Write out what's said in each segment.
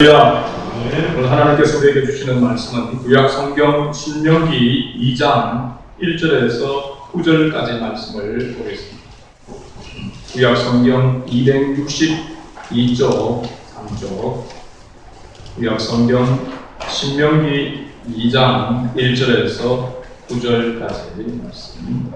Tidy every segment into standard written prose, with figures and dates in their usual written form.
오늘 하나님께서 우리에게 주시는 말씀은 구약 성경 신명기 2장 1절에서 9절까지 말씀을 보겠습니다. 구약 성경 262쪽 3쪽 구약 성경 신명기 2장 1절에서 9절까지 말씀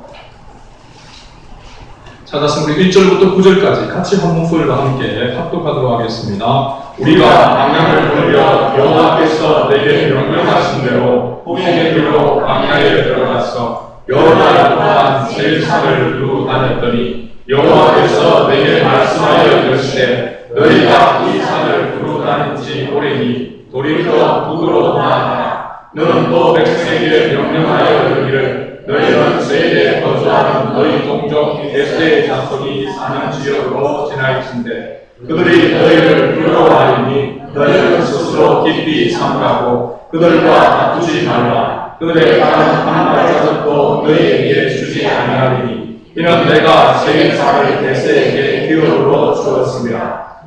찾았으면 우리 1절부터 9절까지 같이 한 목소리로 함께 합독하도록 하겠습니다. 우리가 광야를 돌려 여호와께서 내게 명령하신 대로 홍해의 길로 광야에 들어갔어. 여호와 또한 세일산을 두고 다녔더니 여호와께서 내게 말씀하여 이르시되 너희가 이 산을 두고 다닌 지 오래니 돌이켜 북으로 나아가라. 너는 또 백성에게 명령하여 이르기를 너희는 세일에 거주하는 너희 동족 에스의 자손이 사는 지역으로 지나갈진대 그들이 너희를 두려워하리니 너희는 스스로 깊이 삼가고 그들과 다투지 말라. 그들의 땅은 한 발자국도 너희에게 주지 아니하리니 이는 내가 세일산을 대세에게 기업으로 주었으며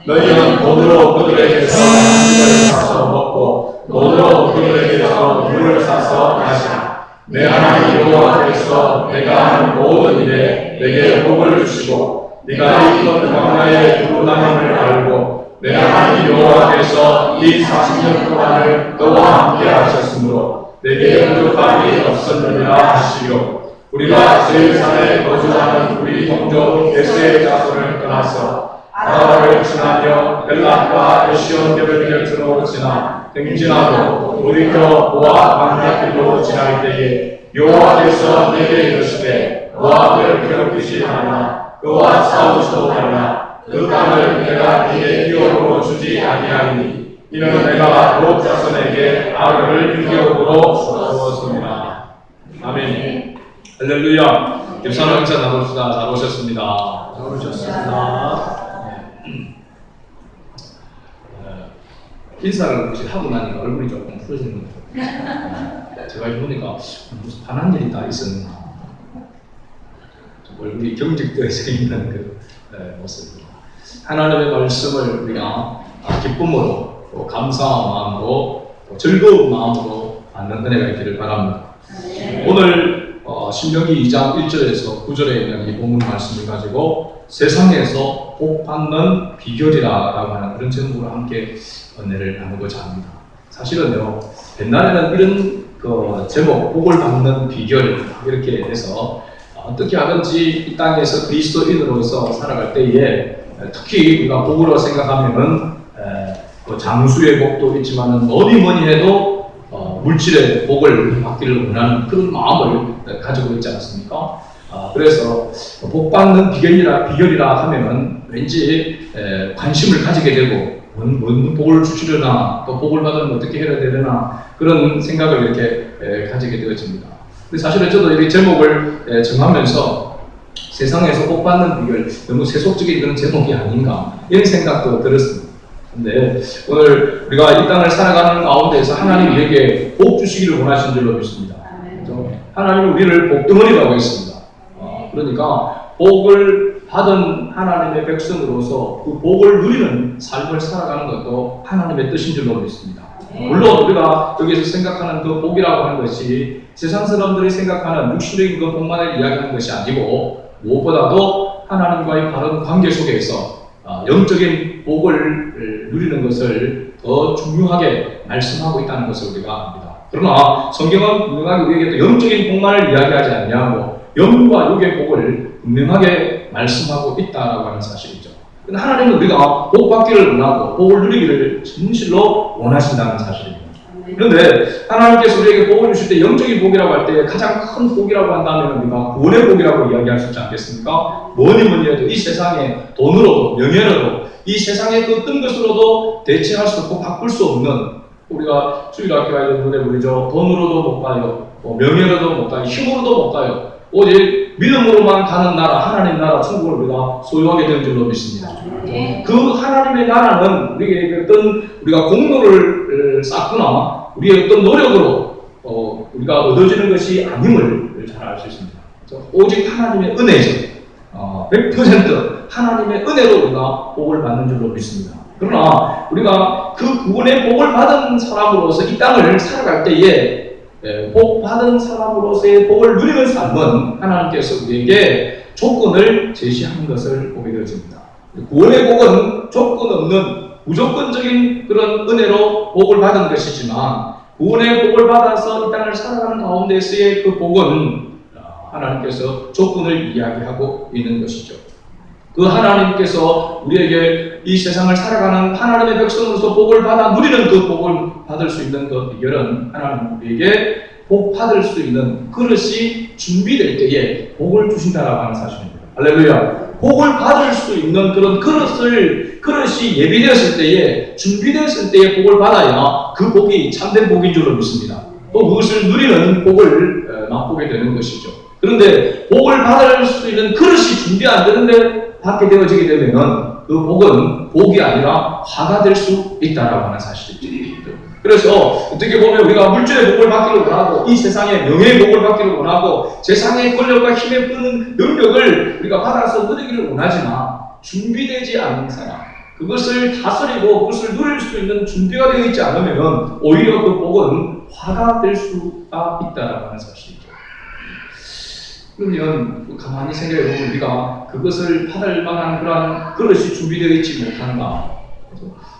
너희는 돈으로 그들에게서 양식을 사서 먹고 돈으로 그들에게서 물을 사서 마시라. 내 하나님 여호와께서 내가 하는 모든 일에 내게 복을 주시고 네가 이곳 광야에 두고 다님을 알고 내 하나님 여호와께서 이 40년 동안을 너와 함께 하셨으므로 내게 부족함이 없었느니라 하시며 우리가 세일산에 거주하는 우리 동족 에스의 자손을 떠나서 아라바를 지나며 벨람과 에시온게벨 곁으로 지나 행진하고 돌이켜 모압 광야길로 지날 때에 여호와께서 내게 이르시되 모압을 괴롭히지 말라. 그와 싸우지도 말라. 그 땅을 내가 네게 기업으로 주지 아니하리니 이는 내가 롯 자손에게 아르를 기업으로 주었습니다. 아멘. 할렐루야. 유산을 행사 나눕시다. 잘 오셨습니다. 잘 오셨습니다. 인사를 혹시 하고 나니까 얼굴이 조금 풀어지는 것 같아요. 제가 보니까 무슨 반한 일이 다 있었나. 얼굴이 경직되어져 있는 그 모습입니다. 하나님의 말씀을 우리가 기쁨으로 또 감사한 마음으로 또 즐거운 마음으로 받는 은혜가 있기를 바랍니다. 오늘 신명기 2장 1절에서 9절에 있는 이 본문 말씀을 가지고 세상에서 복 받는 비결이라고 하는 그런 제목으로 함께 은혜를 나누고자 합니다. 사실은요, 옛날에는 이런 제목, 복을 받는 비결 이렇게 해서 어떻게 하든지 이 땅에서 그리스도인으로서 살아갈 때에 특히 우리가 복으로 생각하면은 장수의 복도 있지만은 뭐니 해도 물질의 복을 받기를 원하는 그런 마음을 가지고 있지 않습니까? 그래서 복 받는 비결이라 하면은 왠지 관심을 가지게 되고 뭔 복을 주시려나 또 복을 받으면 어떻게 해야 되려나 그런 생각을 이렇게 가지게 되어집니다. 근데 사실은 저도 이 제목을 정하면서 세상에서 복 받는 비결 너무 세속적인 그런 제목이 아닌가 이런 생각도 들었습니다. 근데 오늘 우리가 이 땅을 살아가는 가운데서 하나님이 우리에게 복 주시기를 원하신 줄로 믿습니다. 하나님은 우리를 복덩어리라고 했습니다. 그러니까 복을 받은 하나님의 백성으로서 그 복을 누리는 삶을 살아가는 것도 하나님의 뜻인 줄로 믿습니다. 물론 우리가 여기서 생각하는 그 복이라고 하는 것이 세상 사람들이 생각하는 육신적인 그 복만을 이야기하는 것이 아니고 무엇보다도 하나님과의 바른 관계 속에서 영적인 복을 누리는 것을 더 중요하게 말씀하고 있다는 것을 우리가 압니다. 그러나 성경은 분명하게 우리에게 또 영적인 복만을 이야기하지 않냐고 영과 육의 복을 분명하게 말씀하고 있다라고 하는 사실이죠. 하나님은 우리가 복 받기를 원하고 복을 누리기를 진실로 원하신다는 사실입니다. 그런데 하나님께서 우리에게 복을 주실 때 영적인 복이라고 할 때 가장 큰 복이라고 한다면 우리가 구원의 복이라고 이야기할 수 있지 않겠습니까? 뭐니 해도 이 세상에 돈으로도 명예로도 이 세상의 그 어떤 것으로도 대체할 수 없고 바꿀 수 없는 우리가 주일학교 아이들 노래 부르죠. 돈으로도 못 가요. 명예로도 못 가요. 힘으로도 못 가요. 오직 믿음으로만 가는 나라, 하나님 나라, 천국을 우리가 소유하게 된 줄로 믿습니다. 그 하나님의 나라는 우리에게 어떤 우리가 공로를 쌓거나 우리의 어떤 노력으로 우리가 얻어지는 것이 아님을 잘 알 수 있습니다. 오직 하나님의 은혜죠. 100% 하나님의 은혜로 우리가 복을 받는 줄로 믿습니다. 그러나 우리가 그 구원의 복을 받은 사람으로서 이 땅을 살아갈 때에 복 받은 사람으로서의 복을 누리는 삶은 하나님께서 우리에게 조건을 제시하는 것을 보게 되어집니다. 구원의 복은 조건 없는 무조건적인 그런 은혜로 복을 받은 것이지만 구원의 복을 받아서 이 땅을 살아가는 가운데서의 그 복은 하나님께서 조건을 이야기하고 있는 것이죠. 그 하나님께서 우리에게 이 세상을 살아가는 하나님의 백성으로서 복을 받아 누리는 그 복을 받을 수 있는 그 비결은 하나님 우리에게 복 받을 수 있는 그릇이 준비될 때에 복을 주신다라고 하는 사실입니다. 할렐루야. 복을 받을 수 있는 그런 그릇이 예비되었을 때에, 준비되었을 때에 복을 받아야 그 복이 참된 복인 줄로 믿습니다. 또 그것을 누리는 복을 맛보게 되는 것이죠. 그런데 복을 받을 수 있는 그릇이 준비 안 되는데 받게 되어지게 되면 그 복은 복이 아니라 화가 될 수 있다라고 하는 사실이죠. 그래서 어떻게 보면 우리가 물질의 복을 받기를 원하고 이 세상의 명예의 복을 받기를 원하고 세상의 권력과 힘에 부는 능력을 우리가 받아서 누리기를 원하지만 준비되지 않은 사람, 그것을 다스리고 그것을 누릴 수 있는 준비가 되어 있지 않으면 오히려 그 복은 화가 될 수가 있다라고 하는 사실이죠. 그러면 가만히 생각해 보면 우리가 그것을 받을 만한 그런 그릇이 준비되어 있지 못한가?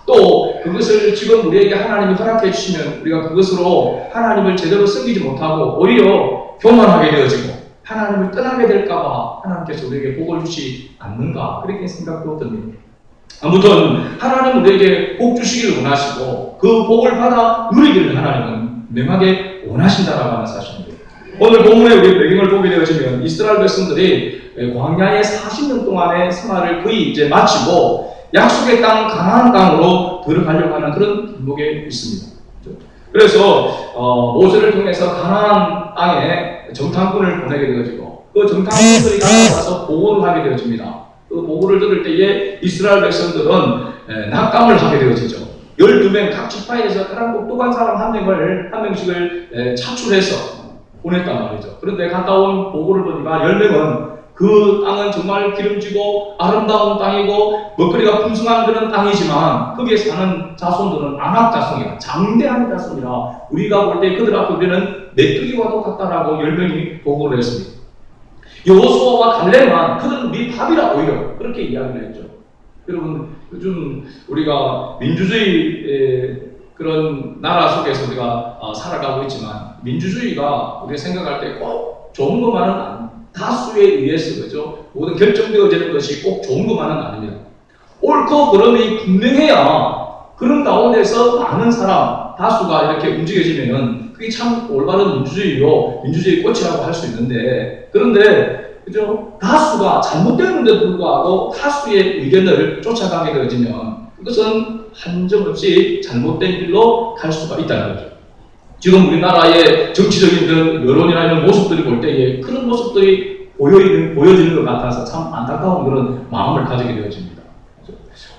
또 그것을 지금 우리에게 하나님이 허락해 주시면 우리가 그것으로 하나님을 제대로 섬기지 못하고 오히려 교만하게 되어지고 하나님을 떠나게 될까봐 하나님께서 우리에게 복을 주지 않는가? 그렇게 생각도 듭니다. 아무튼 하나님은 우리에게 복 주시기를 원하시고 그 복을 받아 누리기를 하나님은 명하게 원하신다라고 하는 사실입니다. 오늘 본문에 우리 배경을 보게 되어지면 이스라엘 백성들이 광야의 40년 동안의 생활을 거의 이제 마치고 약속의 땅 가나안 땅으로 들어가려고 하는 그런 길목에 있습니다. 그래서 모세를 통해서 가나안 땅에 정탐꾼을 보내게 되어지고 그 정탐꾼들이 가서 보고를 하게 되어집니다. 그 보고를 들을 때에 이스라엘 백성들은 낙감을 하게 되어지죠. 12명 각 지파에서 가장 똑똑한 사람 한 명씩을 차출해서 보냈단 말이죠. 그런데 갔다 온 보고를 보니까 10명은 그 땅은 정말 기름지고 아름다운 땅이고 먹거리가 풍성한 그런 땅이지만 거기에 사는 자손들은 안악 자손이라 장대한 자손이라 우리가 볼 때 그들 앞에 우리는 메뚜기와도 같다라고 10명이 보고를 했습니다. 여호수아와 갈렙만 그들은 우리 밥이라 오히려 그렇게 이야기를 했죠. 여러분 요즘 우리가 민주주의 그런 나라 속에서 우리가 살아가고 있지만 민주주의가 우리가 생각할 때 꼭 좋은 것만은 아닙니다. 다수에 의해서 그죠? 모든 결정되어지는 것이 꼭 좋은 것만은 아닙니다. 옳고 그름이 분명해야 그런 가운데서 많은 사람 다수가 이렇게 움직여지면은 그게 참 올바른 민주주의요 민주주의 꽃이라고 할 수 있는데 그런데 그죠? 다수가 잘못되는데도 불구하고 다수의 의견을 쫓아가게 되어지면 그것은 한점없이 잘못된 길로 갈 수가 있다는 거죠. 지금 우리나라의 정치적인 그런 여론이나 이런 모습들이 볼 때에 그런 모습들이 보여지는 것 같아서 참 안타까운 그런 마음을 가지게 되어집니다.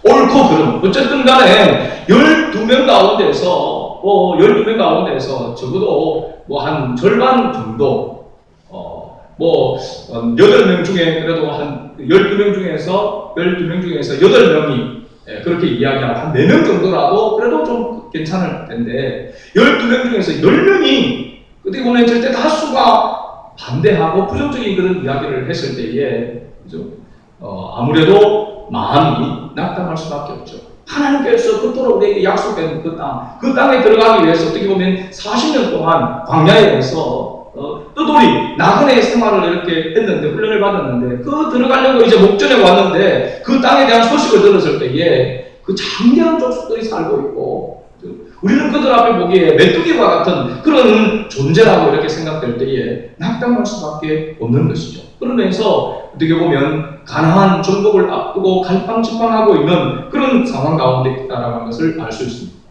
옳고 그름 어쨌든 간에 12명 가운데서 12명 가운데서 적어도 한 절반 정도 8명 중에 그래도 한 12명 중에서 8명이 그렇게 이야기하고 한 4명 정도라도 그래도 좀 괜찮을 텐데 12명 중에서 10명이 어떻게 보면 절대 다수가 반대하고 부정적인 그런 이야기를 했을 때에 그죠? 아무래도 마음이 낙담할 수밖에 없죠. 하나님께서 그토록 우리에게 약속된 그 땅에 들어가기 위해서 어떻게 보면 40년 동안 광야에서 뜨돌이 나그네 생활을 이렇게 했는데 훈련을 받았는데 그 들어가려고 이제 목전에 왔는데 그 땅에 대한 소식을 들었을 때에 그 장대한 족속들이 살고 있고 우리는 그들 앞에 보기에 메뚜기와 같은 그런 존재라고 이렇게 생각될 때에 낙담할 수밖에 없는 것이죠. 그러면서 어떻게 보면 가나안 정복을 앞두고 갈팡질팡하고 있는 그런 상황 가운데 있다라는 것을 알 수 있습니다.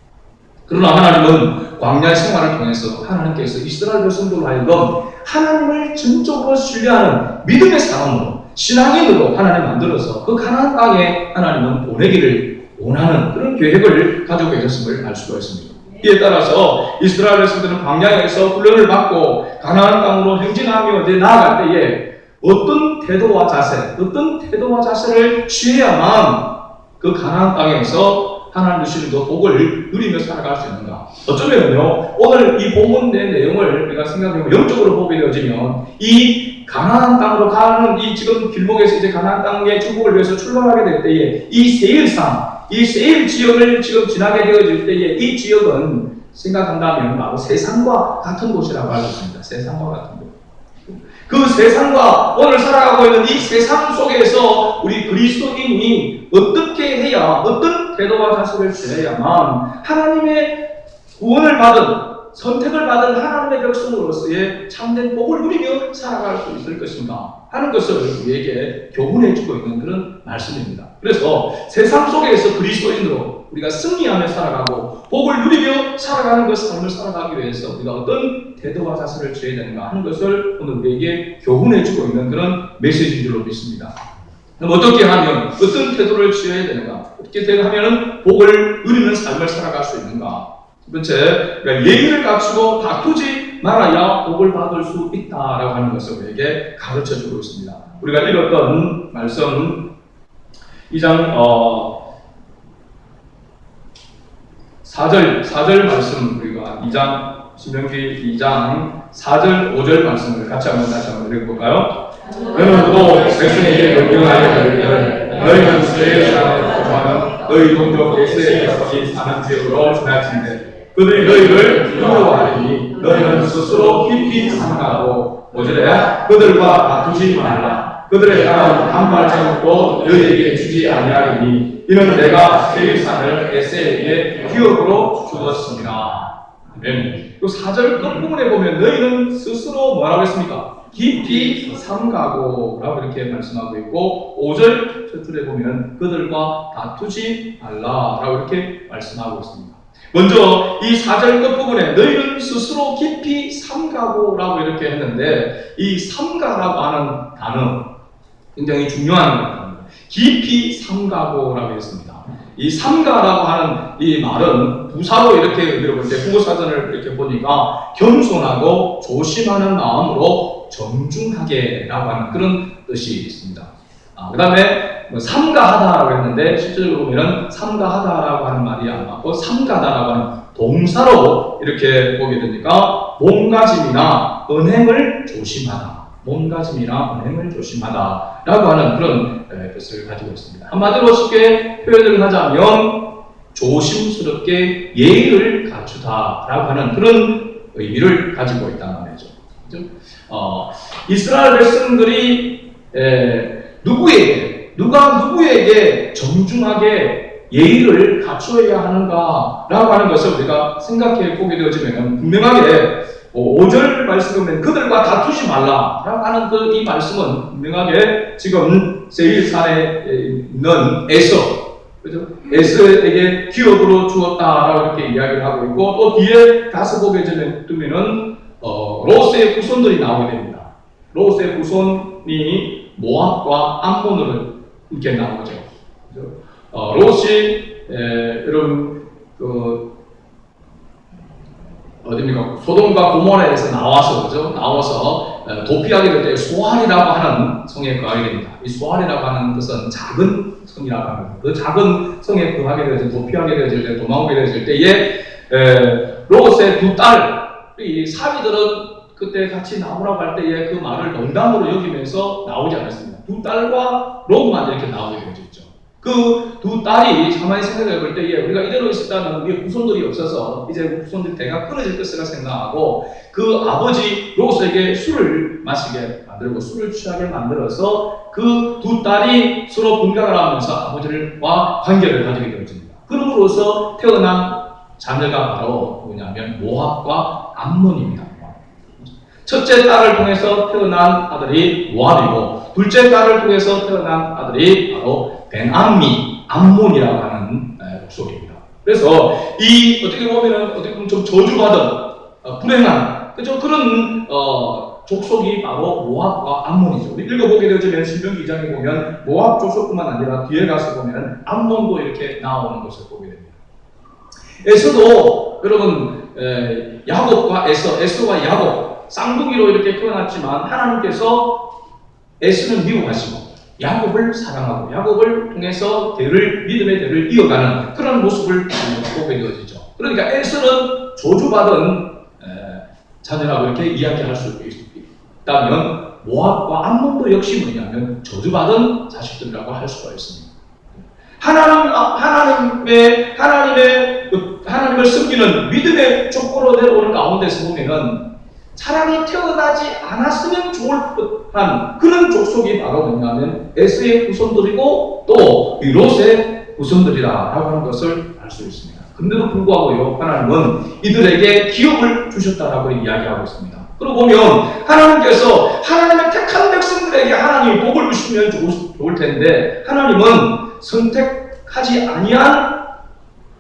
그러나 하나님은 광야의 생활을 통해서 하나님께서 이스라엘 백성들로 하여금 하나님을 전적으로 신뢰하는 믿음의 사람으로 신앙인으로 하나님 만들어서 그 가나안 땅에 하나님은 보내기를 원하는 그런 계획을 가지고 계셨음을 알 수가 있습니다. 이에 따라서 이스라엘 백성들은 광야에서 훈련을 받고 가나안 땅으로 행진하며 나아갈 때에 어떤 태도와 자세를 취해야만 그 가나안 땅에서 하나님 주시는 그 복을 누리며 살아갈 수 있는가? 어쩌면요, 오늘 이 본문 내 내용을 우리가 생각해보면 영적으로 보게 되어지면 이 가나안 땅으로 가는 이 지금 길목에서 이제 가나안 땅의 축복을 위해서 출발하게 될 때에 이 세일산, 이 세일 지역을 지금 지나게 되어질 때에 이 지역은 생각한다면 바로 세상과 같은 곳이라고 할 수 있습니다. 세상과 같은 곳. 그 세상과 오늘 살아가고 있는 이 세상 속에서 우리 그리스도인이 어떻게 해야, 어떤 태도와 자세를 취해야만 하나님의 구원을 받은, 선택을 받은 하나님의 백성으로서의 참된 복을 누리며 살아갈 수 있을 것인가 하는 것을 우리에게 교훈해 주고 있는 그런 말씀입니다. 그래서 세상 속에서 그리스도인으로 우리가 승리하며 살아가고 복을 누리며 살아가는 그 삶을 살아가기 위해서 우리가 어떤 태도와 자세를 취해야 되는가 하는 것을 오늘 우리에게 교훈해 주고 있는 그런 메시지인 줄로 믿습니다. 그럼 어떻게 하면 어떤 태도를 취해야 되는가? 어떻게 하면 복을 누리는 삶을 살아갈 수 있는가? 두 번째, 예의를 갖추고 다투지 말아야 복을 받을 수 있다라고 하는 것을 우리에게 가르쳐 주고 있습니다. 우리가 읽었던 말씀 2장 4절 말씀, 우리가 신명기 2장 4절 5절 말씀을 같이 다시 한번 읽어볼까요? 너희도 백성에게 명령하여 이르기를 너희는 세일산에 거주하는 너희 동족 에스에 사는 지역으로 지날진대 그들이 너희를 두려워하리니 너희는 스스로 깊이 생각하고 5절에 그들과 다투지 말라. 그들의 땅은 한 발자국도 너희에게 주지 아니하리니 이는 내가 세일산을 에스에게 기업으로 주었습니다. 아멘. 그 4절 끝부분에 보면 너희는 스스로 뭐라고 했습니까? 깊이 삼가고 라고 이렇게 말씀하고 있고 5절 첫줄에 보면 그들과 다투지 말라 라고 이렇게 말씀하고 있습니다. 먼저 이 4절 끝부분에 너희는 스스로 깊이 삼가고 라고 이렇게 했는데 이 삼가라고 하는 단어 굉장히 중요한 단어입니다. 깊이 삼가고 라고 했습니다. 이 삼가라고 하는 이 말은 부사로 이렇게 의미를 볼 때 국어사전을 이렇게 보니까 겸손하고 조심하는 마음으로 정중하게 라고 하는 그런 뜻이 있습니다. 그 다음에 삼가하다라고 했는데 실제로 보면 삼가하다라고 하는 말이 안 맞고 삼가다라고 하는 동사로 이렇게 보게 되니까 몸가짐이나 언행을 조심하다, 몸가짐이나 언행을 조심하다 라고 하는 그런 뜻을 가지고 있습니다. 한마디로 쉽게 표현을 하자면 조심스럽게 예의를 갖추다 라고 하는 그런 의미를 가지고 있다는 말이죠. 이스라엘 백성들이 누가 누구에게 정중하게 예의를 갖추어야 하는가 라고 하는 것을 우리가 생각해 보게 되어지면 분명하게 5절 말씀에 보면 그들과 다투지 말라 라고 하는 이 말씀은 분명하게 지금 세일산에 있는 그죠? 에서에게 기업으로 주었다라고 이렇게 이야기를 하고 있고 또 뒤에 가서 보게 되면은 롯의 후손들이 나오게 됩니다. 롯의 후손이 모압과 암몬으로 이렇게 나오죠. 롯이 여러분 어디입니까? 소돔과 고모라에서 나와서 그죠? 나와서 도피하게 될 때 소알이라고 하는 성에 거하게 됩니다. 이 소알이라고 하는 뜻은 작은 성이라고 합니다. 그 작은 성에 거하게 되어질 도피하게 되어질 때 도망오게 되어질 때에 롯의 두 딸이 사위들은 그때 같이 나오라고 할 때에 그 말을 농담으로 여기면서 나오지 않았습니다. 두 딸과 롯만 이렇게 나오게 되어졌죠. 그 두 딸이 가만히 생각해 볼 때에 우리가 이대로 있었다면 우리의 후손들이 없어서 이제 후손들이 대가 끊어질 것이라 생각하고 그 아버지 롯에게 술을 마시게 만들고 술을 취하게 만들어서 그 두 딸이 서로 분가를 하면서 아버지와 관계를 가지게 되어집니다. 그러므로서 태어난 자녀가 바로 뭐냐면 모압과 암몬입니다. 첫째 딸을 통해서 태어난 아들이 모압이고 둘째 딸을 통해서 태어난 아들이 바로 벤암미, 암몬이라고 하는 족속입니다. 그래서 이 어떻게 보면 좀 저주받은 불행한 그런 족속이 바로 모압과 암몬이죠. 읽어보게 되어지면 신명기 2장에 보면 모압 족속뿐만 아니라 뒤에 가서 보면 암몬도 이렇게 나오는 것을 보게 됩니다. 에서도 여러분 야곱과 에서와 야곱 쌍둥이로 이렇게 태어났지만 하나님께서 에서는 미워하시고 야곱을 사랑하고 야곱을 통해서 믿음의 대를 이어가는 그런 모습을 보게 되어지죠. 그러니까 에서는 저주받은 자녀라고 이렇게 이야기할 수 있다면 모압과 암몬도 역시 뭐냐면 저주받은 자식들이라고 할 수가 있습니다. 하나님을 섬기는 믿음의 족보로 내려오는 가운데서 보면은 차라리 태어나지 않았으면 좋을 듯한 그런 족속이 바로 뭐냐면 에서의 후손들이고 또 롯의 후손들이라고 하는 것을 알 수 있습니다. 근데도 불구하고요, 하나님은 이들에게 기업을 주셨다라고 이야기하고 있습니다. 그러고 보면 하나님께서 하나님의 택한 백성들에게 하나님이 복을 주시면 좋을 텐데 하나님은 선택하지 아니한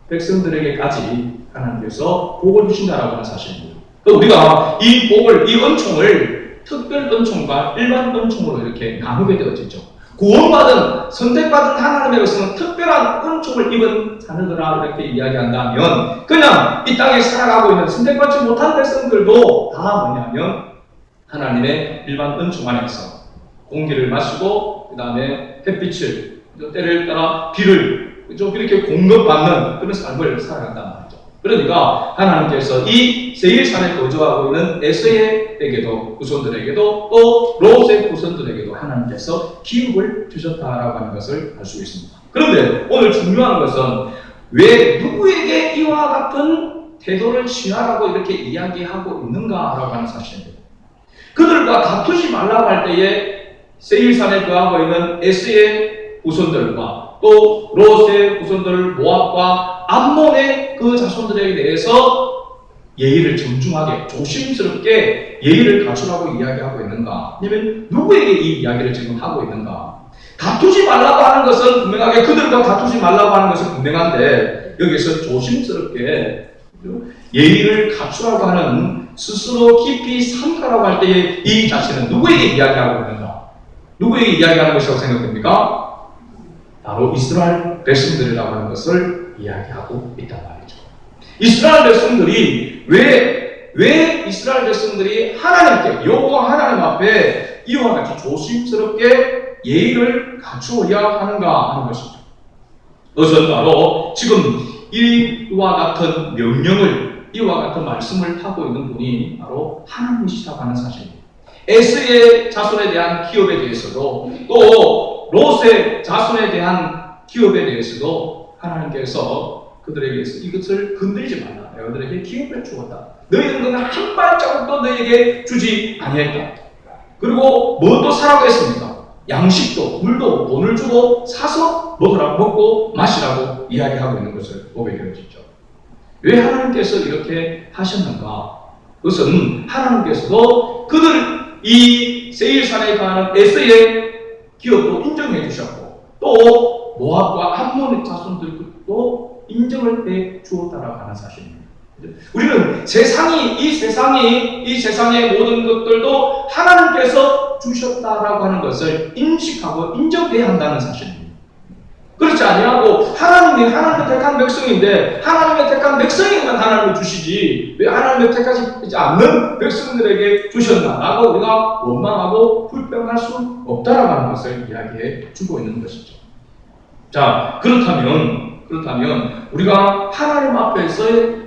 백성들에게까지 하나님께서 복을 주신다라고 하는 사실입니다. 우리가 이 복을, 이 은총을 특별 은총과 일반 은총으로 이렇게 나누게 되어지죠. 구원받은, 선택받은 하나님의 것은 특별한 은총을 입은 자녀들아 이렇게 이야기한다면 그냥 이 땅에 살아가고 있는 선택받지 못한 백성들도 다 뭐냐면 하나님의 일반 은총 안에서 공기를 마시고 그 다음에 햇빛을 때를 따라 비를 이렇게 공급받는 그런 삶을 살아간단 말이죠. 그러니까 하나님께서 이 세일산에 거주하고 있는 에서에게도 후손들에게도 또 롯의 후손들에게도 하나님께서 기업을 주셨다라고 하는 것을 알 수 있습니다. 그런데 오늘 중요한 것은 왜 누구에게 이와 같은 태도를 취하라고 이렇게 이야기하고 있는가라고 하는 사실입니다. 그들과 다투지 말라고 할 때에 세일산에 거하고 있는 에서의 후손들과 또 롯의 후손들 모압과 암몬의 그 자손들에 대해서 예의를 정중하게 조심스럽게 예의를 갖추라고 이야기하고 있는가? 아니면 누구에게 이 이야기를 지금 하고 있는가? 다투지 말라고 하는 것은 분명하게 그들과 다투지 말라고 하는 것은 분명한데 여기서 조심스럽게 예의를 갖추라고 하는 스스로 깊이 삼가라고 할 때의 이 자체는 누구에게 이야기하고 있는가? 누구에게 이야기하는 것이라고 생각됩니까? 바로 이스라엘 백성들이라고 하는 것을 이야기하고 있단 말이죠. 이스라엘 백성들이 왜 이스라엘 백성들이 하나님께 여호와 하나님 앞에 이와 같이 조심스럽게 예의를 갖추어야 하는가 하는 것이죠. 그것은 바로 지금 이와 같은 명령을 이와 같은 말씀을 하고 있는 분이 바로 하나님이시다고 하는 사실입니다. 에스의 자손에 대한 기업에 대해서도 또 롯의 자손에 대한 기업에 대해서도 하나님께서 그들에게 이것을 건드리지 말라. 내가 너에게 기업을 주었다. 너희는 그냥 한 발자국도 너에게 주지 아니했다. 그리고 무엇도 사라고 했습니까? 양식도 물도 돈을 주고 사서 먹고 마시라고 이야기하고 있는 것을 보게 되어지죠. 왜 하나님께서 이렇게 하셨는가? 그것은 하나님께서도 이 세일산에 가는 에서의 기업도 인정해 주셨고 또 모압과 암몬의 자손들도 인정을 해 주었다라고 하는 사실입니다. 우리는 이 세상의 모든 것들도 하나님께서 주셨다라고 하는 것을 인식하고 인정해야 한다는 사실입니다. 그렇지 아니하고 하나님의 택한 백성인데 하나님의 택한 백성에게만 하나님을 주시지 왜 하나님의 택하지 않는 백성들에게 주셨나라고 우리가 원망하고 불평할 수 없다라고 하는 것을 이야기해 주고 있는 것이죠. 자, 그렇다면 우리가 하나님 앞에서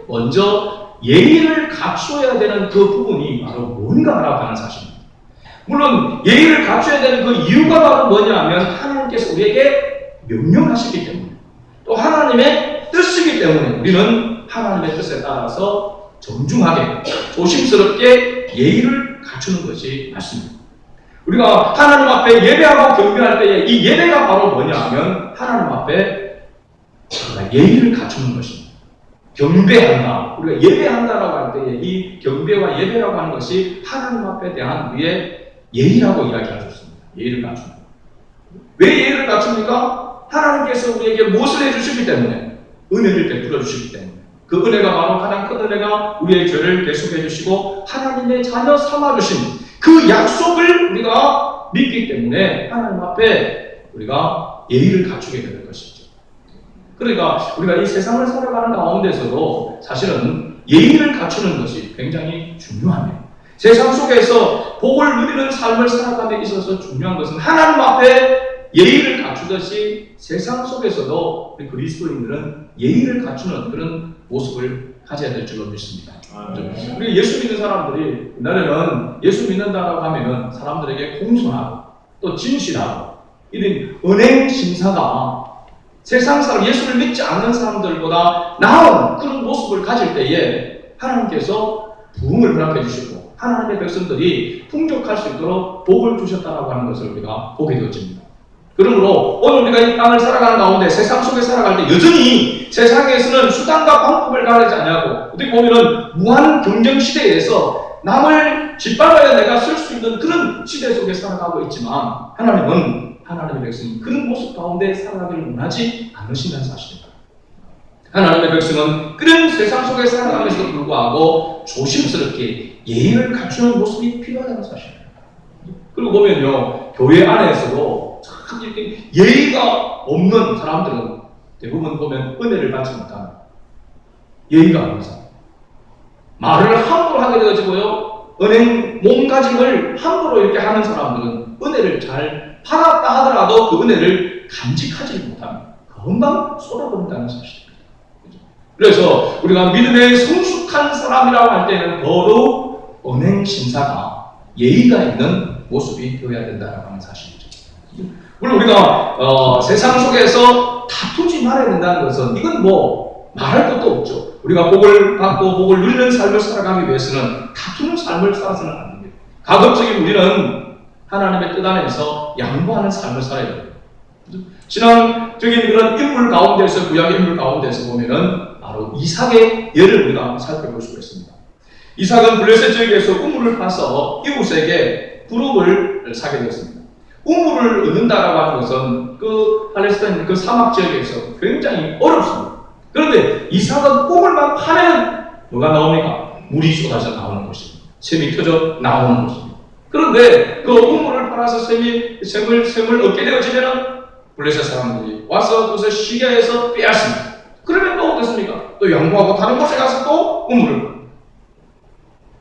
먼저 예의를 갖추어야 되는 그 부분이 바로 뭔가라고 하는 사실입니다. 물론 예의를 갖춰야 되는 그 이유가 바로 뭐냐면 하나님께서 우리에게 명령하시기 때문에 또 하나님의 뜻이기 때문에 우리는 하나님의 뜻에 따라서 정중하게 조심스럽게 예의를 갖추는 것이 맞습니다. 우리가 하나님 앞에 예배하고 경배할 때에 이 예배가 바로 뭐냐면 하나님 앞에 예의를 갖추는 것입니다. 경배한다. 우리가 예배한다라고 할 때에 이 경배와 예배라고 하는 것이 하나님 앞에 대한 우리의 예의라고 이야기할 수 있습니다. 예의를 갖춥니다. 왜 예의를 갖춥니까? 하나님께서 우리에게 무엇을 해주시기 때문에 은혜를 베풀어 주시기 때문에 그 은혜가 바로 가장 큰 은혜가 우리의 죄를 대속해 주시고 하나님의 자녀 삼아 주신 그 약속을 우리가 믿기 때문에 하나님 앞에 우리가 예의를 갖추게 되는 것이죠. 그러니까 우리가 이 세상을 살아가는 가운데서도 사실은 예의를 갖추는 것이 굉장히 중요합니다. 세상 속에서 복을 누리는 삶을 살아감에 있어서 중요한 것은 하나님 앞에 예의를 갖추듯이 세상 속에서도 우리 그리스도인들은 예의를 갖추는 그런 모습을 가져야 될 줄로 믿습니다. 우리 예수 믿는 사람들이 옛날에는 예수 믿는다라고 하면은 사람들에게 공손하고 또 진실하고 이런 은행 심사가 세상 사람, 예수를 믿지 않는 사람들보다 나은 그런 모습을 가질 때에 하나님께서 부흥을 허락해 주시고 하나님의 백성들이 풍족할 수 있도록 복을 주셨다라고 하는 것을 우리가 보게 되어집니다. 그러므로 오늘 우리가 이 땅을 살아가는 가운데 세상 속에 살아갈 때 여전히 세상에서는 수단과 방법을 가리지 않냐고 어떻게 보면은 무한 경쟁 시대에서 남을 짓밟아야 내가 쓸 수 있는 그런 시대 속에 살아가고 있지만 하나님은 하나님의 백성이 그런 모습 가운데 살아가기를 원하지 않으신다는 사실입니다. 하나님의 백성은 그런 세상 속에 살아가면서도 불구하고 조심스럽게 예의를 갖추는 모습이 필요하다는 사실입니다. 그리고 보면요, 교회 안에서도 참 이렇게 예의가 없는 사람들은 대부분 보면 은혜를 받지 못하는 예의가 없는 사람. 말을 함부로 하게 되어지고요, 은행 몸가짐을 함부로 이렇게 하는 사람들은 은혜를 잘 받았다 하더라도 그 은혜를 간직하지 못합니다. 금방 쏟아버린다는 사실입니다. 그래서 우리가 믿음의 성숙한 사람이라고 할 때는 더더욱 은행 심사가 예의가 있는 모습이 되어야 된다는 사실이죠. 물론 우리가 세상 속에서 다투지 말아야 된다는 것은 이건 뭐 말할 것도 없죠. 우리가 복을 받고 복을 누리는 삶을 살아가기 위해서는 다투는 삶을 살아서는 안 됩니다. 가급적인 우리는 하나님의 뜻 안에서 양보하는 삶을 살아야 됩니다. 신앙적인 그런 인물 가운데서, 구약의 인물 가운데서 보면은 바로 이삭의 예를 우리가 살펴볼 수가 있습니다. 이삭은 블레셋 지역에서 우물을 파서 이웃에게 부름을 사게 되었습니다. 우물을 얻는다라고 하는 것은 그 팔레스타인 그 사막 지역에서 굉장히 어렵습니다. 그런데 이삭은 우물만 파면 뭐가 나옵니까? 물이 쏟아져 나오는 것입니다. 샘이 터져 나오는 것입니다. 그런데 그 우물을 팔아서 샘을 얻게 되어지면은 블레셋 사람들이 와서 그것을 쉬게 해서 빼앗습니다. 그러면 또 어떻습니까? 또 양보하고 다른 곳에 가서 또 우물을.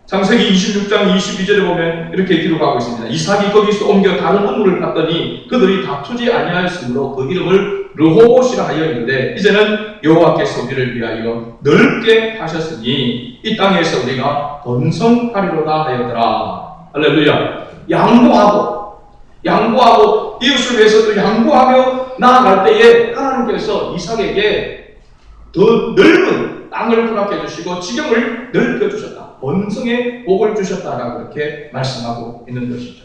창세기 26장 22절에 보면 이렇게 기록하고 있습니다. 이삭이 거기서 옮겨 다른 우물을 갔더니 그들이 다투지 아니하였으므로 그 이름을 르호봇이라 하여 있는데 이제는 여호와께서 우리를 위하여 넓게 하셨으니 이 땅에서 우리가 번성하리로다 하였더라. 할렐루야. 양보하고 이웃을 위해서 또 양보하며 나아갈 때에 하나님께서 이삭에게 더 넓은 땅을 허락해 주시고 지경을 넓혀 주셨다. 번성의 복을 주셨다라고 그렇게 말씀하고 있는 것이죠.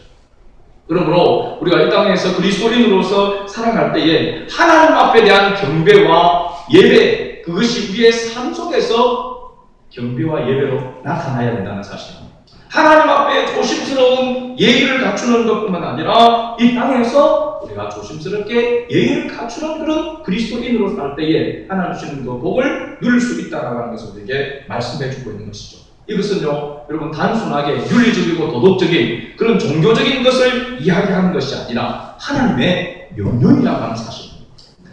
그러므로 우리가 이 땅에서 그리스도인으로서 살아갈 때에 하나님 앞에 대한 경배와 예배, 그것이 우리의 삶 속에서 경배와 예배로 나타나야 된다는 사실입니다. 하나님 앞에 조심스러운 예의를 갖추는 것뿐만 아니라 이 땅에서 우리가 조심스럽게 예의를 갖추는 그런 그리스도인으로 살 때에 하나님 주시는 그 복을 누릴 수 있다라고 하는 것을 우리에게 말씀해 주고 있는 것이죠. 이것은요, 여러분 단순하게 윤리적이고 도덕적인 그런 종교적인 것을 이야기하는 것이 아니라 하나님의 명령이라고 하는 사실입니다.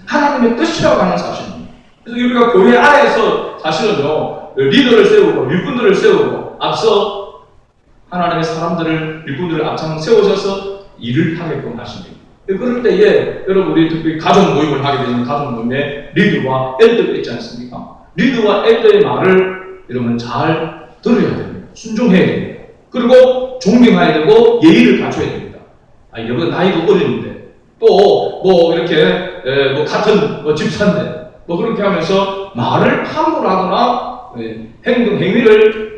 하나님의 뜻이라고 하는 사실입니다. 그래서 우리가 교회 안에서 사실은요, 리더를 세우고 일꾼들을 세우고 앞서 하나님의 사람들을 일꾼들을 앞장 세우셔서 일을 하게끔 하십니다. 그럴 때에 여러분 우리 특별히 가족 모임을 하게 되면 가족 모임에 리더와 엘더가 있지 않습니까? 리더와 엘더의 말을 여러분 잘 들어야 됩니다. 순종해야 됩니다. 그리고 존경해야 되고 예의를 갖춰야 됩니다. 여러분 나이도 어린데 또 뭐 이렇게 뭐 같은 집사인데 뭐 그렇게 하면서 말을 함부로 하거나 행위를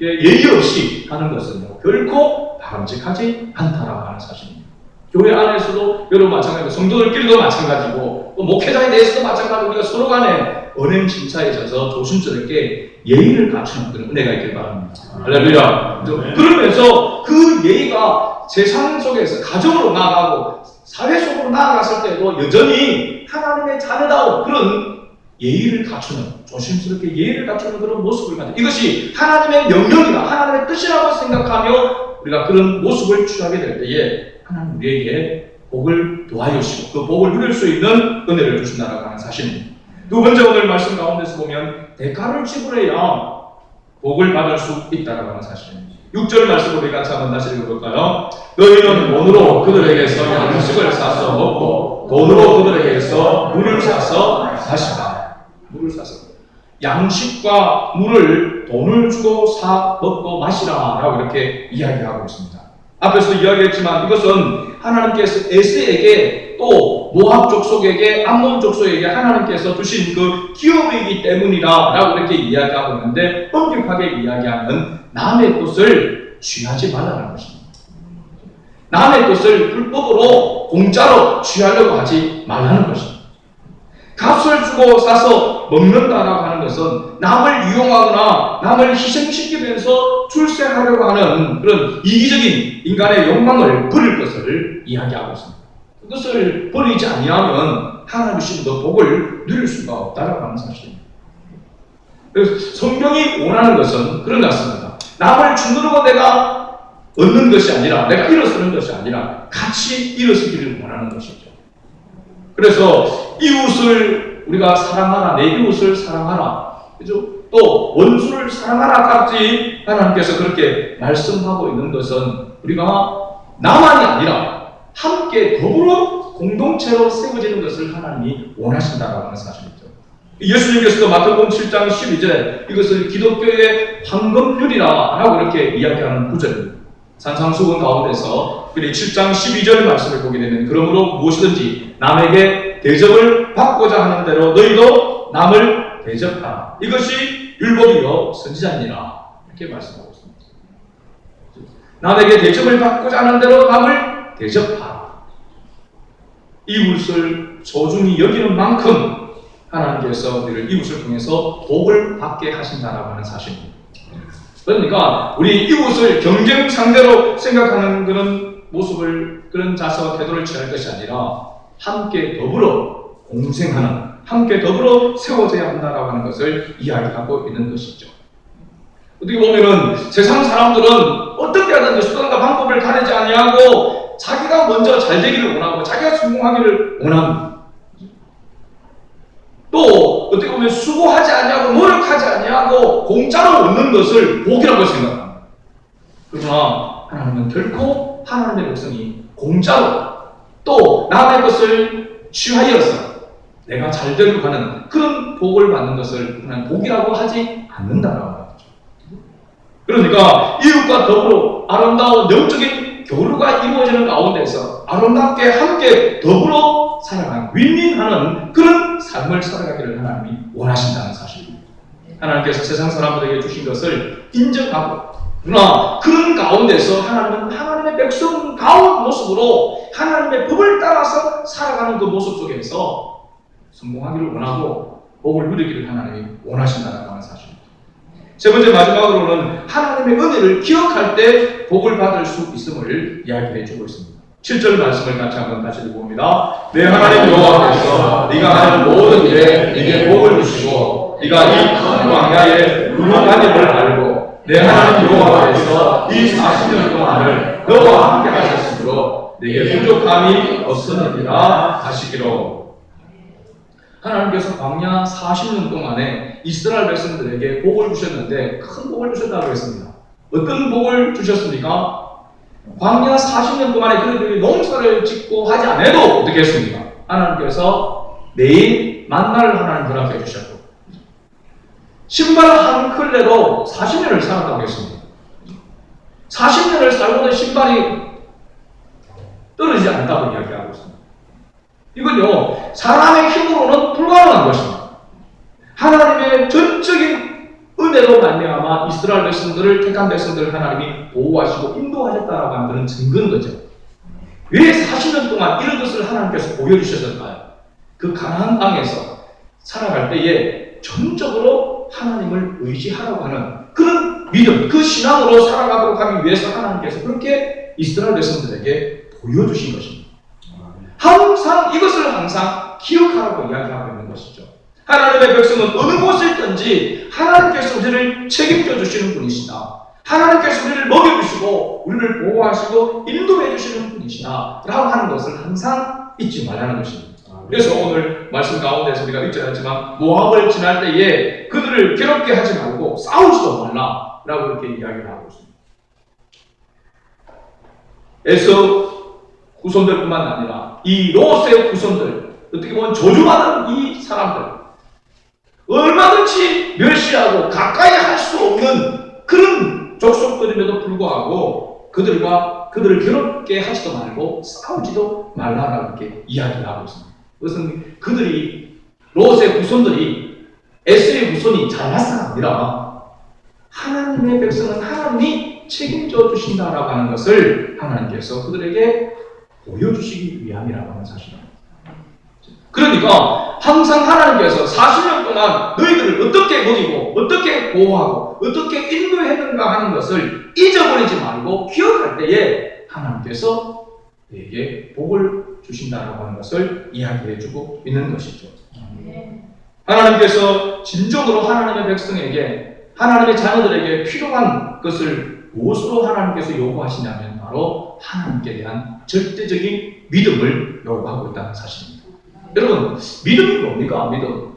예의 없이 하는 것은 결코 바람직하지 않다라고 하는 사실입니다. 교회 안에서도 여러분 마찬가지고 성도들끼리도 마찬가지고 또 목회자에 대해서도 마찬가지고 우리가 서로 간에 언행 심사에 있어서 조심스럽게 예의를 갖추는 그런 은혜가 있길 바랍니다. 할렐루야. 그러면서 그 예의가 세상 속에서 가정으로 나아가고 사회 속으로 나아갔을 때도 여전히 하나님의 자녀다운 그런 예의를 갖추는, 조심스럽게 예의를 갖추는 그런 모습을 가져. 이것이 하나님의 명령이다, 하나님의 뜻이라고 생각하며 우리가 그런 모습을 취하게 될 때에 하나님 우리에게 복을 도와주시고 그 복을 누릴 수 있는 은혜를 주신다라고 하는 사실입니다. 두 번째 오늘 말씀 가운데서 보면 대가를 지불해야 복을 받을 수 있다라고 하는 사실입니다. 6절 말씀을 우리 같이 한번 다시 읽어볼까요? 너희는 돈으로 그들에게서 양식을 사서 먹고 돈으로 그들에게서 물을 사서 마시라. 물을 사서 양식과 물을 돈을 주고 사 먹고 마시라 라고 이렇게 이야기하고 있습니다. 앞에서 이야기했지만 이것은 하나님께서 에스에게 또 모압 족속에게 암몬 족속에게 하나님께서 주신 그 기업이기 때문이다 라고 이렇게 이야기하고 있는데 엄격하게 이야기하면 남의 것을 취하지 말라는 것입니다. 남의 것을 불법으로 공짜로 취하려고 하지 말라는 것입니다. 값을 주고 사서 먹는다라고 하는 것은 남을 이용하거나 남을 희생시키면서 출세하려고 하는 그런 이기적인 인간의 욕망을 버릴 것을 이야기하고 있습니다. 그것을 버리지 아니하면 하나님의 신도 복을 누릴 수가 없다라고 하는 사실입니다. 그래서 성경이 원하는 것은 그런 것 같습니다. 남을 주누르고 내가 얻는 것이 아니라 내가 일어서는 것이 아니라 같이 일어서기를 원하는 것이죠. 그래서 이웃을 우리가 사랑하라, 내 이웃을 사랑하라, 그죠? 또 원수를 사랑하라까지 하나님께서 그렇게 말씀하고 있는 것은 우리가 나만이 아니라 함께 더불어 공동체로 세워지는 것을 하나님이 원하신다라고 하는 사실이죠. 예수님께서도 마태복음 7장 12절에 이것을 기독교의 황금률이라고 이렇게 이야기하는 구절입니다. 산상수훈 가운데서 7장 12절 말씀을 보게 되면 그러므로 무엇이든지 남에게 대접을 받고자 하는 대로 너희도 남을 대접하라. 이것이 율법이요 선지자니라. 이렇게 말씀하고 있습니다. 남에게 대접을 받고자 하는 대로 남을 대접하라. 이웃을 소중히 여기는 만큼 하나님께서 우리를 이웃을 통해서 복을 받게 하신다라고 하는 사실입니다. 그러니까 우리 이웃을 경쟁 상대로 생각하는 그런 모습을, 그런 자세와 태도를 취할 것이 아니라 함께 더불어 공생하는, 함께 더불어 세워져야 한다라고 하는 것을 이야기하고 있는 것이죠. 어떻게 보면은 세상 사람들은 어떻게 하든지 수단과 방법을 가리지 아니하고 자기가 먼저 잘 되기를 원하고 자기가 성공하기를 원합니다. 또 어떻게 보면 수고하지 아니하고 노력하지 아니하고 공짜로 얻는 것을 복이라고 생각합니다. 그러나 하나님은 결코 하나님의 백성이 공짜로 또 남의 것을 취하여서 내가 잘 되려고 하는 그런 복을 받는 것을 그냥 복이라고 하지 않는다라고 하죠. 그러니까 이웃과 더불어 아름다운 영적인 교류가 이루어지는 가운데서 아름답게 함께 더불어 살아가는 윈윈하는 그런 삶을 살아가기를 하나님이 원하신다는 사실입니다. 하나님께서 세상 사람들에게 주신 것을 인정하고 그러나 그런 가운데서 하나님은 하나님의 백성다운 모습으로 하나님의 법을 따라서 살아가는 그 모습 속에서 성공하기를 원하고 복을 누리기를 하나님이 원하신다는 사실입니다. 세 번째 마지막으로는 하나님의 은혜를 기억할 때 복을 받을 수 있음을 이야기해 주고 있습니다. 7절 말씀을 같이 한번 다시 읽어봅니다. 내 하나님 여호와께서 네가 하는 모든 일에 네게 복을 주시고 네가 이 큰 광야에 굶어다님을 알고 내 하나님 여호와께서 이 40년 동안을 너와 함께 하셨으므로 네게 부족함이 없으니라 하시기로. 하나님께서 광야 40년 동안에 이스라엘 백성들에게 복을 주셨는데 큰 복을 주셨다고 했습니다. 어떤 복을 주셨습니까? 광야 40년 동안에 그들이 농사를 짓고 하지 않아도 어떻게 했습니까? 하나님께서 매일 만나를 하나님 허락해 주셨고 신발 한 켤레로 40년을 살았다고 했습니다. 40년을 살고는 신발이 떨어지지 않았다고 이야기하고 있습니다. 이건요, 사람의 힘으로는 불가능한 것입니다. 하나님의 전적인 은혜로 말미암아 이스라엘 백성들을, 택한 백성들을 하나님이 보호하시고 인도하셨다라고 하는 그런 증거인 거죠. 왜 40년 동안 이런 것을 하나님께서 보여주셨을까요? 그 가나안 땅에서 살아갈 때에 전적으로 하나님을 의지하라고 하는 그런 믿음, 그 신앙으로 살아가도록 하기 위해서 하나님께서 그렇게 이스라엘 백성들에게 보여주신 것입니다. 항상 이것을 항상 기억하라고 이야기하고 있는 것이죠. 하나님의 백성은 어느 곳에 있든지 하나님께서 우리를 책임져 주시는 분이시다. 하나님께서 우리를 먹여주시고 우리를 보호하시고 인도해 주시는 분이시다 라고 하는 것을 항상 잊지 말라는 것입니다. 그래서 오늘 말씀 가운데서 우리가 읽지 않았지만 모압을 지날 때에 그들을 괴롭게 하지 말고 싸우지도 말라 라고 이렇게 이야기를 하고 있습니다. 에서 후손들뿐만 아니라 이 롯의 후손들, 어떻게 보면 저주받은 이 사람들, 얼마든지 멸시하고 가까이 할 수 없는 그런 족속들임에도 불구하고 그들을 괴롭게 하지도 말고 싸우지도 말라라고 이렇게 이야기를 하고 있습니다. 그것은 그들이 롯의 후손들이 에서의 후손이 잘나서가 아니라 하나님의 백성은 하나님이 책임져 주신다라고 하는 것을 하나님께서 그들에게 보여주시기 위함이라고 하는 사실입니다. 그러니까 항상 하나님께서 40년 동안 너희들을 어떻게 먹이고 어떻게 보호하고 어떻게 인도했는가 하는 것을 잊어버리지 말고 기억할 때에 하나님께서 너에게 복을 주신다라고 하는 것을 이야기해주고 있는 것이죠. 하나님께서 진정으로 하나님의 백성에게, 하나님의 자녀들에게 필요한 것을 무엇으로 하나님께서 요구하시냐면 바로 하나님께 대한 절대적인 믿음을 요구하고 있다는 사실입니다. 여러분, 믿음이 뭡니까? 믿음.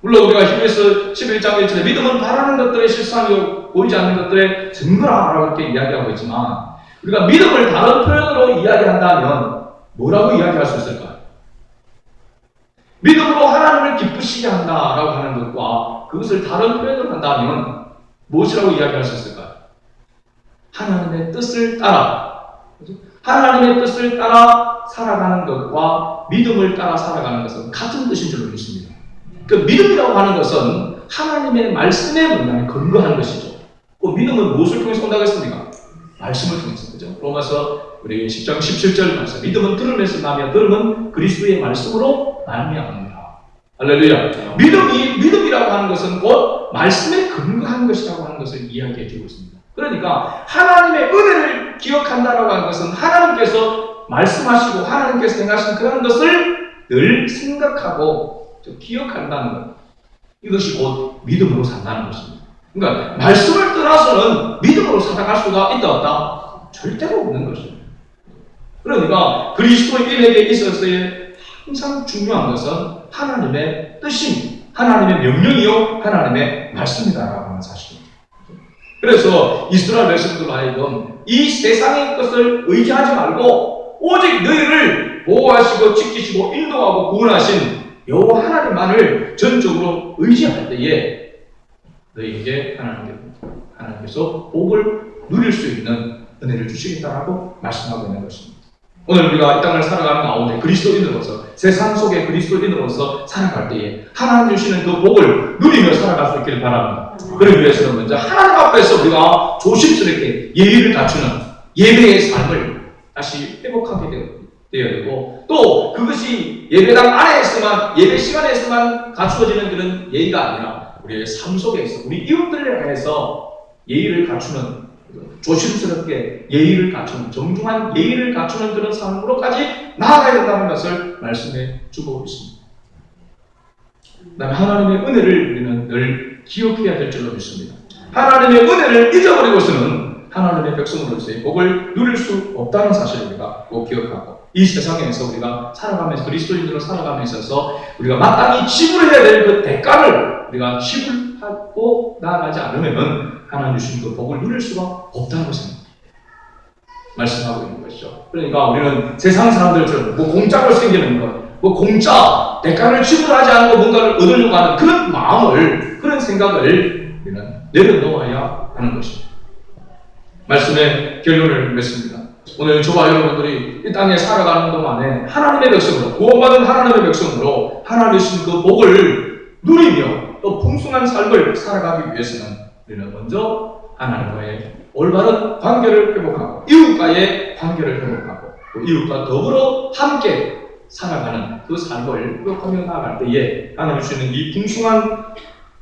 물론 우리가 히브리서 11장 1절에 믿음은 바라는 것들의 실상이요 보이지 않는 것들의 증거라고 이렇게 이야기하고 있지만, 우리가 믿음을 다른 표현으로 이야기한다면 뭐라고 이야기할 수 있을까요? 믿음으로 하나님을 기쁘시게 한다라고 하는 것과 그것을 다른 표현으로 한다면 무엇이라고 이야기할 수 있을까요? 하나님의 뜻을 따라, 하나님의 뜻을 따라 살아가는 것과 믿음을 따라 살아가는 것은 같은 뜻인 줄로 믿습니다. 그 믿음이라고 하는 것은 하나님의 말씀에 문장에 근거하는 것이죠. 그 믿음은 무엇을 통해서 온다고 했습니까? 말씀을 통해서, 그죠? 로마서 우리 10장 17절 말씀, 믿음은 들음에서 나며 들음은 그리스도의 말씀으로 말미암습니다. 할렐루야. 믿음이라고 하는 것은 곧 말씀에 근거한 것이라고 하는 것을 이야기해 주고 있습니다. 그러니까 하나님의 은혜를 기억한다라고 하는 것은 하나님께서 말씀하시고 하나님께서 행하신 그런 것을 늘 생각하고 기억한다는 것, 이것이 곧 믿음으로 산다는 것입니다. 그러니까 말씀을 떠나서는 믿음으로 살아갈 수가 있다 없다? 절대로 없는 것입니다. 그러니까 그리스도인에게 있어서의 항상 중요한 것은 하나님의 뜻임, 하나님의 명령이요 하나님의 말씀이다라고 하는 사실입니다. 그래서 이스라엘 백성들 하여금 이 세상의 것을 의지하지 말고 오직 너희를 보호하시고 지키시고 인도하고 구원하신 여호와 하나님만을 전적으로 의지할 때에 너희에게 하나님께서 복을 누릴 수 있는 은혜를 주시겠다라고 말씀하고 있는 것입니다. 오늘 우리가 이 땅을 살아가는 가운데 그리스도인으로서, 세상 속의 그리스도인으로서 살아갈 때에 하나님 주시는 그 복을 누리며 살아갈 수 있기를 바랍니다. 그러기 위해서는 먼저 하나님 앞에서 우리가 조심스럽게 예의를 갖추는 예배의 삶을 다시 회복하게 되어야 되고, 또 그것이 예배당 안에서만, 예배 시간에서만 갖추어지는 그런 예의가 아니라 우리의 삶 속에서 우리 이웃들에 대해서 예의를 갖추는, 조심스럽게 예의를 갖추는, 정중한 예의를 갖추는 그런 삶으로까지 나아가야 된다는 것을 말씀해 주고 있습니다. 그다음에 하나님의 은혜를 우리는 늘 기억해야 될 줄로 믿습니다. 하나님의 은혜를 잊어버리고서는 하나님의 백성으로서의 복을 누릴 수 없다는 사실을 우리가 꼭 기억하고, 이 세상에서 우리가 살아가면서, 그리스도인으로 살아가면서 있어서 우리가 마땅히 지불해야 될 그 대가를 우리가 지불하고 나아가지 않으면 하나님 주신 그 복을 누릴 수가 없다는 것을 말씀하고 있는 것이죠. 그러니까 우리는 세상 사람들처럼 공짜로 생기는 것, 공짜 대가를 지불하지 않고 뭔가를 얻으려고 하는 그런 마음을, 그런 생각을 우리는 내려놓아야 하는 것입니다. 말씀의 결론을 맺습니다. 오늘 저와 여러분들이 이 땅에 살아가는 동안에 하나님의 백성으로, 구원받은 하나님의 백성으로 하나님 주신 그 복을 누리며 또 풍성한 삶을 살아가기 위해서는 우리는 먼저 하나님과의 올바른 관계를 회복하고, 이웃과의 관계를 회복하고, 또 이웃과 더불어 함께 살아가는 그 삶을 회복하며 나아갈 때에 하나님 주시는 이 풍성한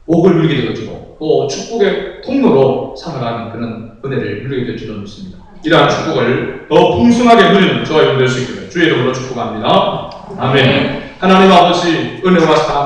복을 누리게 되어지고, 또 축복의 통로로 살아가는 그런 은혜를 누리게 될 줄로 믿습니다. 이러한 축복을 더 풍성하게 누리는 저와 여러분 될 수 있기를 주의 이름으로 축복합니다. 아멘. 하나님 아버지, 은혜와 사랑